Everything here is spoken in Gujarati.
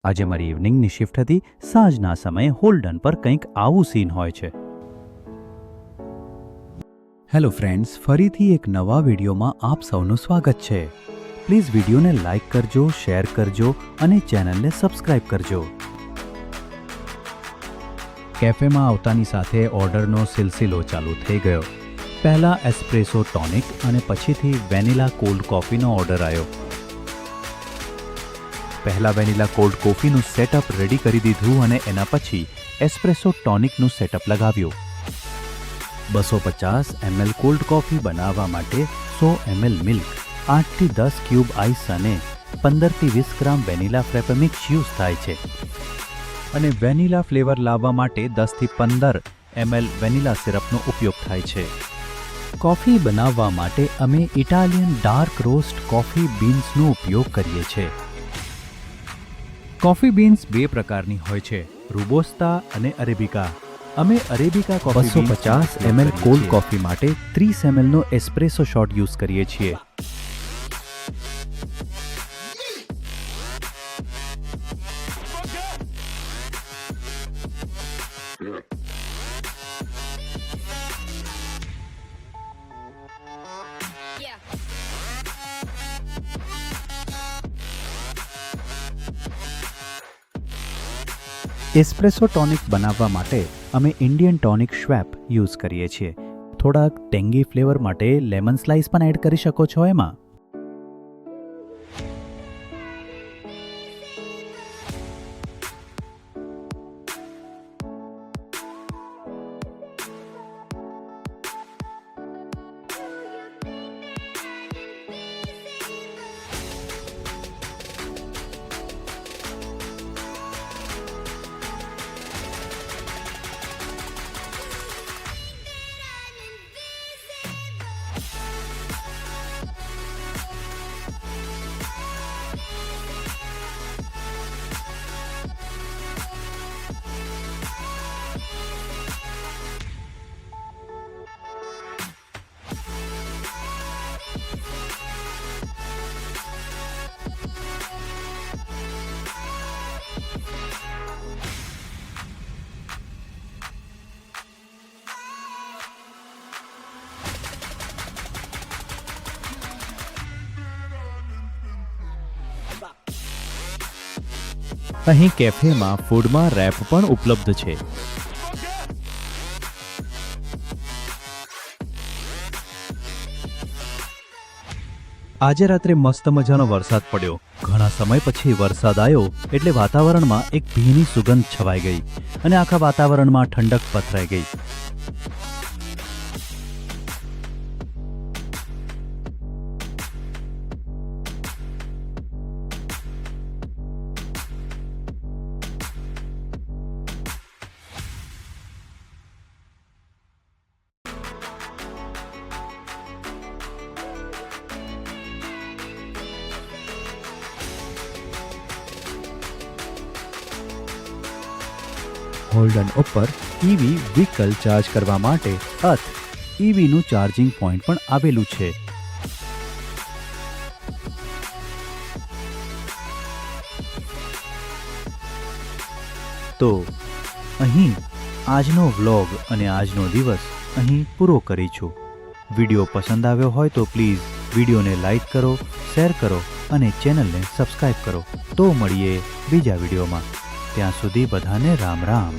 આજે મારી ઇવનિંગની શિફ્ટ હતી. સાંજના સમયે હોલ્ડન પર કંઈક આવું સીન હોય છે. હેલો ફ્રેન્ડ્સ, ફરીથી એક નવા વિડીયોમાં આપ સૌનું સ્વાગત છે. પ્લીઝ વિડીયોને લાઇક કરજો, શેર કરજો અને ચેનલને સબસ્ક્રાઇબ કરજો. કેફેમાં આવતાની સાથે ઓર્ડરનો સિલસિલો ચાલુ થઈ ગયો. પહેલા એસ્પ્રેસો ટોનિક અને પછીથી વેનીલા કોલ્ડ કોફીનો ઓર્ડર આવ્યો. પહેલા વેનીલા કોલ્ડ કોફીનું સેટઅપ રેડી કરી દીધું અને એના પછી એસ્પ્રેસો ટોનિકનું સેટઅપ લગાવ્યું. 250 ml કોલ્ડ કોફી બનાવવા માટે 100 ml મિલ્ક, 8 થી 10 ક્યુબ આઈસ અને 15 થી 20 ગ્રામ વેનીલા ફ્રેપમિક્સ યુઝ થાય છે. અને વેનીલા ફ્લેવર લાવવા માટે 10 થી 15 ml વેનીલા સિરપનો ઉપયોગ થાય છે. કોફી બનાવવા માટે અમે ઇટાલિયન ડાર્ક રોસ્ટ કોફી બીન્સનો ઉપયોગ કરીએ છીએ. કોફી બીન્સ બે પ્રકારની હોય છે, રૂબોસ્તા અને અરેબિકા. અમે અરેબિકા કોફી 250 ml કોલ્ડ કોફી માટે 30 ml નો એસ્પ્રેસો શોટ યુઝ કરીએ છીએ. એસ્પ્રેસો ટોનિક બનાવવા માટે અમે ઇન્ડિયન ટોનિક શ્વેપ યુઝ કરીએ છીએ. થોડાક ટેંગી ફ્લેવર માટે લેમન સ્લાઇસ પણ એડ કરી શકો છો એમાં. અહીં કેફેમાં ફૂડમાં રેપ પણ ઉપલબ્ધ છે. આજે રાત્રે મસ્ત મજાનો વરસાદ પડ્યો. ઘણા સમય પછી વરસાદ આવ્યો એટલે વાતાવરણમાં એક ભીની સુગંધ છવાઈ ગઈ અને આખા વાતાવરણમાં ઠંડક પથરાઈ ગઈ. હોલ્ડન ઉપર ઈવી વ્હીકલ ચાર્જ કરવા માટે ઈવીનું ચાર્જિંગ પોઈન્ટ પણ આવેલું છે. તો અહીં આજનો વ્લોગ અને આજનો દિવસ અહીં પૂરો કરીશું. વિડીયો પસંદ આવ્યો હોય તો પ્લીઝ વિડીયોને લાઈક કરો, શેર કરો અને ચેનલને સબસ્ક્રાઈબ કરો. તો મળીએ બીજા વિડીયોમાં. ત્યાં સુધી બધાને રામ રામ.